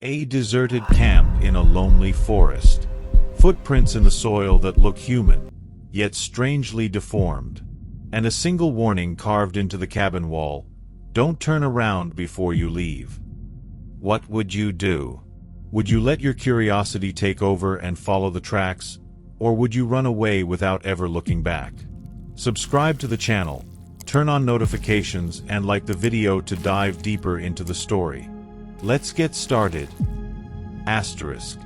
A deserted camp in a lonely forest. Footprints in the soil that look human, yet strangely deformed. And a single warning carved into the cabin wall: don't turn around before you leave. What would you do? Would you let your curiosity take over and follow the tracks, or would you run away without ever looking back? Subscribe to the channel, turn on notifications, and like the video to dive deeper into the story. Let's get started. Asterisk.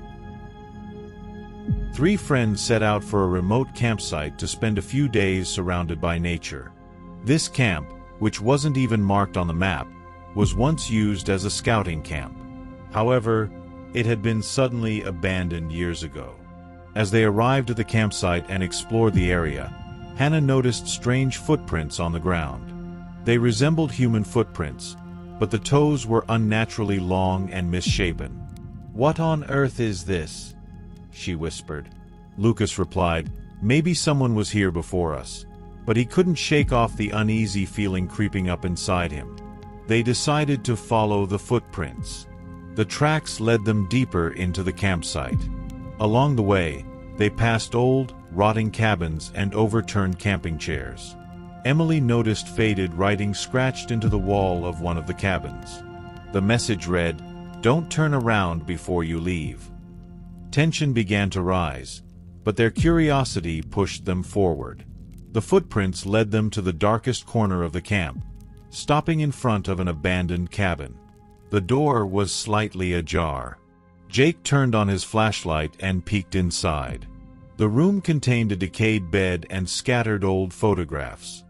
Three friends set out for a remote campsite to spend a few days surrounded by nature. This camp, which wasn't even marked on the map, was once used as a scouting camp. However, it had been suddenly abandoned years ago. As they arrived at the campsite and explored the area, Hannah noticed strange footprints on the ground. They resembled human footprints, but the toes were unnaturally long and misshapen. "What on earth is this?" she whispered. Lucas replied, "Maybe someone was here before us," but he couldn't shake off the uneasy feeling creeping up inside him. They decided to follow the footprints. The tracks led them deeper into the campsite. Along the way, they passed old, rotting cabins and overturned camping chairs. Emily noticed faded writing scratched into the wall of one of the cabins. The message read, "Don't turn around before you leave." Tension began to rise, but their curiosity pushed them forward. The footprints led them to the darkest corner of the camp, stopping in front of an abandoned cabin. The door was slightly ajar. Jake turned on his flashlight and peeked inside. The room contained a decayed bed and scattered old photographs.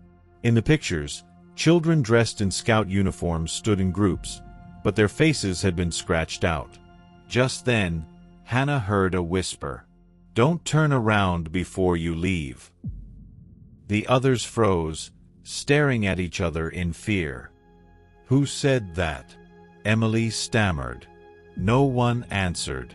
In the pictures, children dressed in scout uniforms stood in groups, but their faces had been scratched out. Just then, Hannah heard a whisper. "Don't turn around before you leave." The others froze, staring at each other in fear. "Who said that?" Emily stammered. No one answered.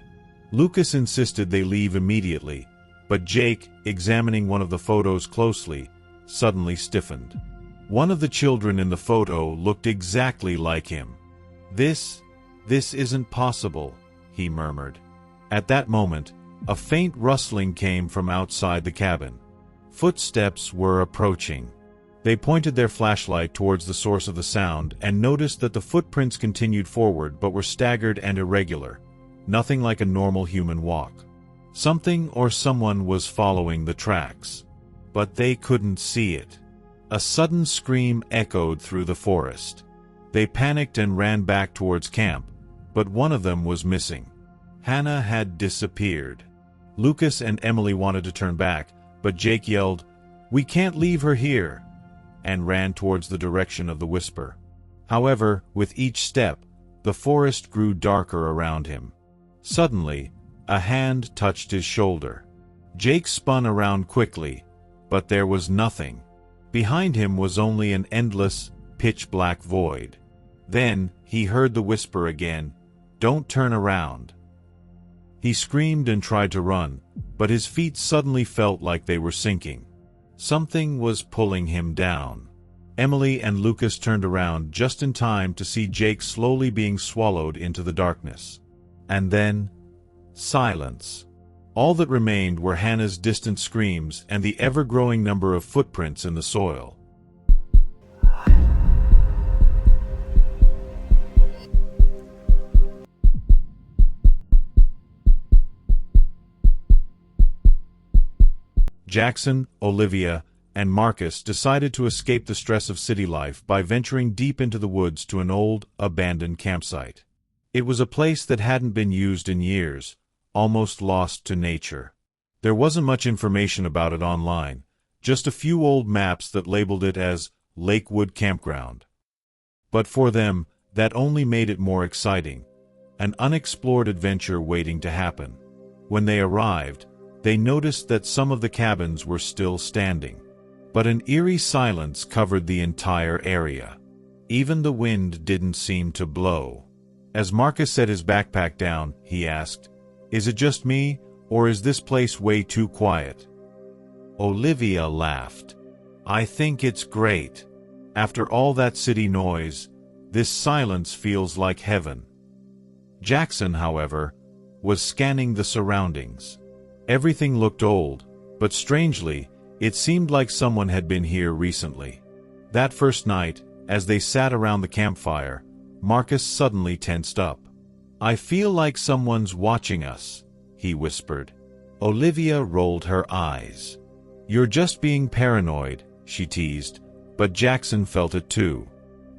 Lucas insisted they leave immediately, but Jake, examining one of the photos closely, suddenly stiffened. One of the children in the photo looked exactly like him. This isn't possible," he murmured. At that moment, a faint rustling came from outside the cabin. Footsteps were approaching. They pointed their flashlight towards the source of the sound and noticed that the footprints continued forward but were staggered and irregular, nothing like a normal human walk. Something or someone was following the tracks. But they couldn't see it. A sudden scream echoed through the forest. They panicked and ran back towards camp, but one of them was missing. Hannah had disappeared. Lucas and Emily wanted to turn back, but Jake yelled, "We can't leave her here," and ran towards the direction of the whisper. However, with each step, the forest grew darker around him. Suddenly, a hand touched his shoulder. Jake spun around quickly, but there was nothing. Behind him was only an endless, pitch-black void. Then, he heard the whisper again, "Don't turn around." He screamed and tried to run, but his feet suddenly felt like they were sinking. Something was pulling him down. Emily and Lucas turned around just in time to see Jake slowly being swallowed into the darkness. And then, silence. All that remained were Hannah's distant screams and the ever-growing number of footprints in the soil. Jackson, Olivia, and Marcus decided to escape the stress of city life by venturing deep into the woods to an old, abandoned campsite. It was a place that hadn't been used in years, almost lost to nature. There wasn't much information about it online, just a few old maps that labeled it as Lakewood Campground. But for them, that only made it more exciting, an unexplored adventure waiting to happen. When they arrived, they noticed that some of the cabins were still standing. But an eerie silence covered the entire area. Even the wind didn't seem to blow. As Marcus set his backpack down, he asked, "Is it just me, or is this place way too quiet?" Olivia laughed. "I think it's great. After all that city noise, this silence feels like heaven." Jackson, however, was scanning the surroundings. Everything looked old, but strangely, it seemed like someone had been here recently. That first night, as they sat around the campfire, Marcus suddenly tensed up. "I feel like someone's watching us," he whispered. Olivia rolled her eyes. "You're just being paranoid," she teased, but Jackson felt it too.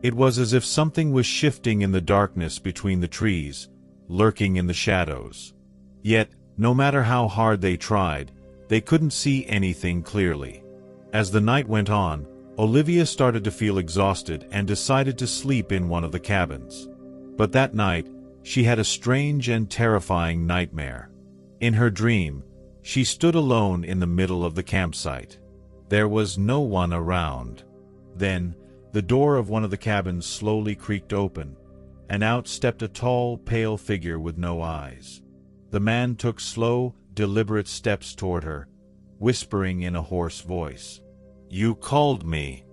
It was as if something was shifting in the darkness between the trees, lurking in the shadows. Yet, no matter how hard they tried, they couldn't see anything clearly. As the night went on, Olivia started to feel exhausted and decided to sleep in one of the cabins. But that night, she had a strange and terrifying nightmare. In her dream, she stood alone in the middle of the campsite. There was no one around. Then, the door of one of the cabins slowly creaked open, and out stepped a tall, pale figure with no eyes. The man took slow, deliberate steps toward her, whispering in a hoarse voice, "You called me."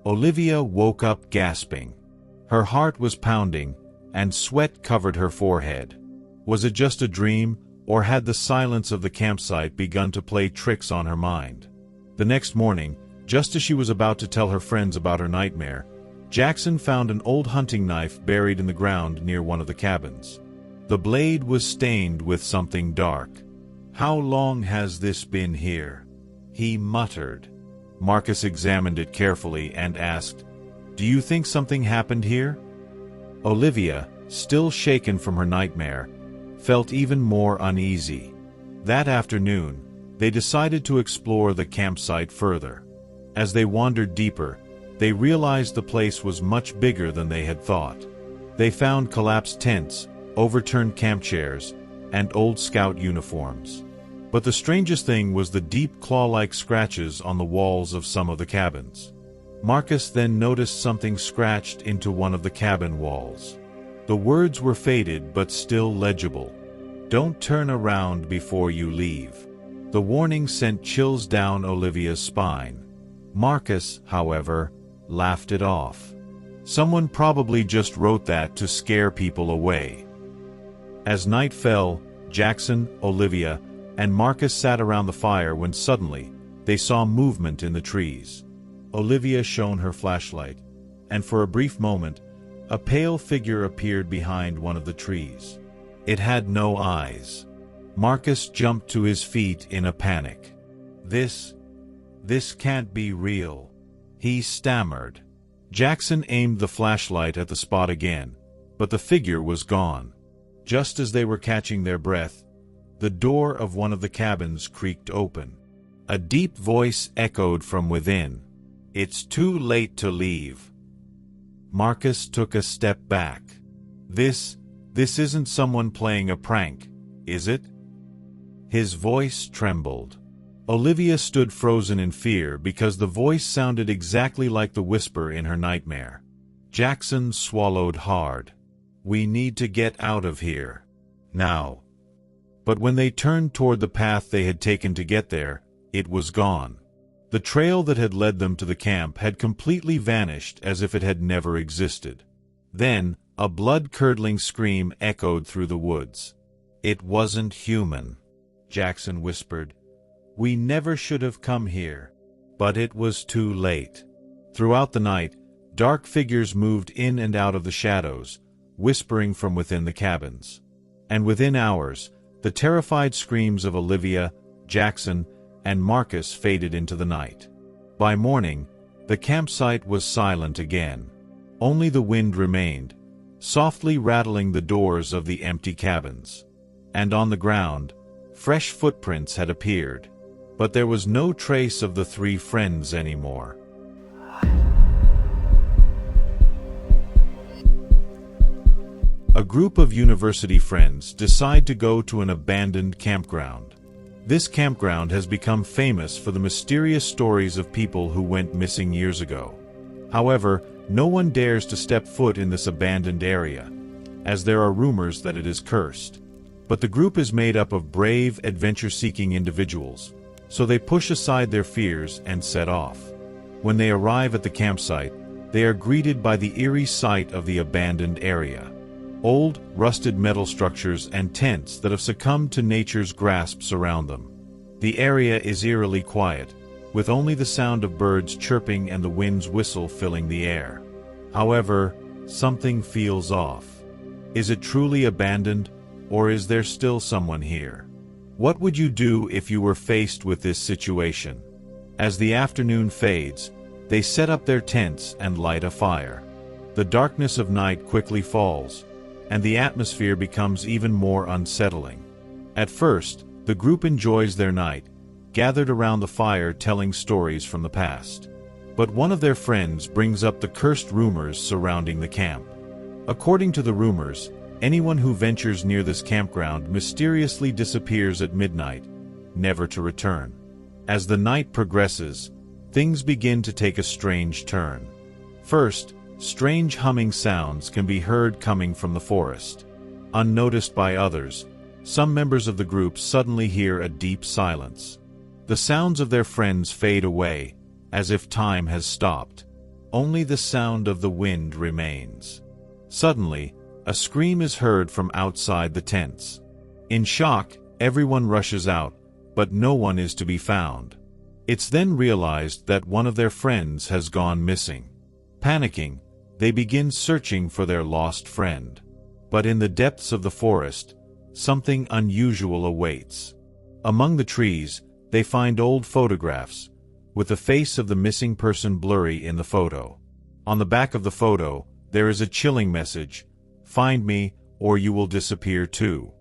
Olivia woke up gasping. Her heart was pounding, and sweat covered her forehead. Was it just a dream, or had the silence of the campsite begun to play tricks on her mind? The next morning, just as she was about to tell her friends about her nightmare, Jackson found an old hunting knife buried in the ground near one of the cabins. The blade was stained with something dark. "How long has this been here?" he muttered. Marcus examined it carefully and asked, "Do you think something happened here?" Olivia, still shaken from her nightmare, felt even more uneasy. That afternoon, they decided to explore the campsite further. As they wandered deeper, they realized the place was much bigger than they had thought. They found collapsed tents, overturned camp chairs, and old scout uniforms. But the strangest thing was the deep claw-like scratches on the walls of some of the cabins. Marcus then noticed something scratched into one of the cabin walls. The words were faded but still legible. "Don't turn around before you leave." The warning sent chills down Olivia's spine. Marcus, however, laughed it off. Someone probably just wrote that to scare people away. As night fell, Jackson, Olivia, and Marcus sat around the fire when suddenly, they saw movement in the trees. Olivia shone her flashlight, and for a brief moment, a pale figure appeared behind one of the trees. It had no eyes. Marcus jumped to his feet in a panic. This can't be real," he stammered. Jackson aimed the flashlight at the spot again, but the figure was gone. Just as they were catching their breath, the door of one of the cabins creaked open. A deep voice echoed from within. "It's too late to leave." Marcus took a step back. This isn't someone playing a prank, is it?" His voice trembled. Olivia stood frozen in fear because the voice sounded exactly like the whisper in her nightmare. Jackson swallowed hard. "We need to get out of here. Now." But when they turned toward the path they had taken to get there, it was gone. The trail that had led them to the camp had completely vanished as if it had never existed. Then, a blood-curdling scream echoed through the woods. "It wasn't human," Jackson whispered. "We never should have come here." But it was too late. Throughout the night, dark figures moved in and out of the shadows, whispering from within the cabins. And within hours, the terrified screams of Olivia, Jackson, and Marcus faded into the night. By morning, the campsite was silent again. Only the wind remained, softly rattling the doors of the empty cabins. And on the ground, fresh footprints had appeared. But there was no trace of the three friends anymore. A group of university friends decide to go to an abandoned campground. This campground has become famous for the mysterious stories of people who went missing years ago. However, no one dares to step foot in this abandoned area, as there are rumors that it is cursed. But the group is made up of brave, adventure-seeking individuals, so they push aside their fears and set off. When they arrive at the campsite, they are greeted by the eerie sight of the abandoned area. old, rusted metal structures and tents that have succumbed to nature's grasps around them. The area is eerily quiet, with only the sound of birds chirping and the wind's whistle filling the air. However, something feels off. Is it truly abandoned, or is there still someone here? What would you do if you were faced with this situation? As the afternoon fades, they set up their tents and light a fire. The darkness of night quickly falls, and the atmosphere becomes even more unsettling. At first, the group enjoys their night, gathered around the fire telling stories from the past. But one of their friends brings up the cursed rumors surrounding the camp. According to the rumors, anyone who ventures near this campground mysteriously disappears at midnight, never to return. As the night progresses, things begin to take a strange turn. First, strange humming sounds can be heard coming from the forest. Unnoticed by others, some members of the group suddenly hear a deep silence. The sounds of their friends fade away, as if time has stopped. Only the sound of the wind remains. Suddenly, a scream is heard from outside the tents. In shock, everyone rushes out, but no one is to be found. It's then realized that one of their friends has gone missing. Panicking, they begin searching for their lost friend. But in the depths of the forest, something unusual awaits. Among the trees, they find old photographs, with the face of the missing person blurry in the photo. On the back of the photo, there is a chilling message: "Find me, or you will disappear too."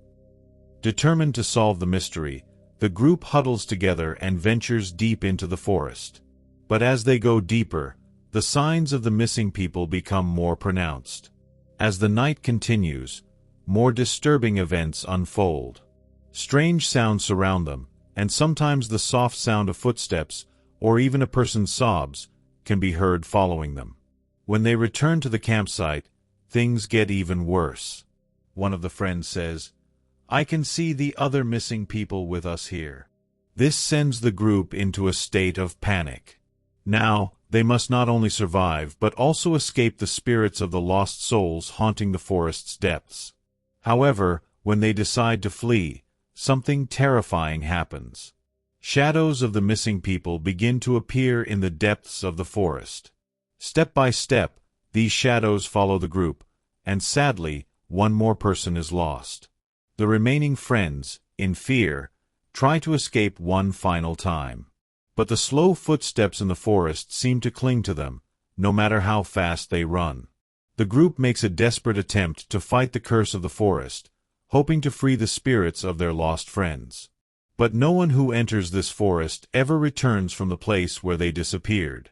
Determined to solve the mystery, the group huddles together and ventures deep into the forest. But as they go deeper, the signs of the missing people become more pronounced. As the night continues, more disturbing events unfold. Strange sounds surround them, and sometimes the soft sound of footsteps, or even a person's sobs, can be heard following them. When they return to the campsite, things get even worse. One of the friends says, "I can see the other missing people with us here." This sends the group into a state of panic. Now, they must not only survive but also escape the spirits of the lost souls haunting the forest's depths. However, when they decide to flee, something terrifying happens. Shadows of the missing people begin to appear in the depths of the forest. Step by step, these shadows follow the group, and sadly, one more person is lost. The remaining friends, in fear, try to escape one final time. But the slow footsteps in the forest seem to cling to them, no matter how fast they run. The group makes a desperate attempt to fight the curse of the forest, hoping to free the spirits of their lost friends. But no one who enters this forest ever returns from the place where they disappeared.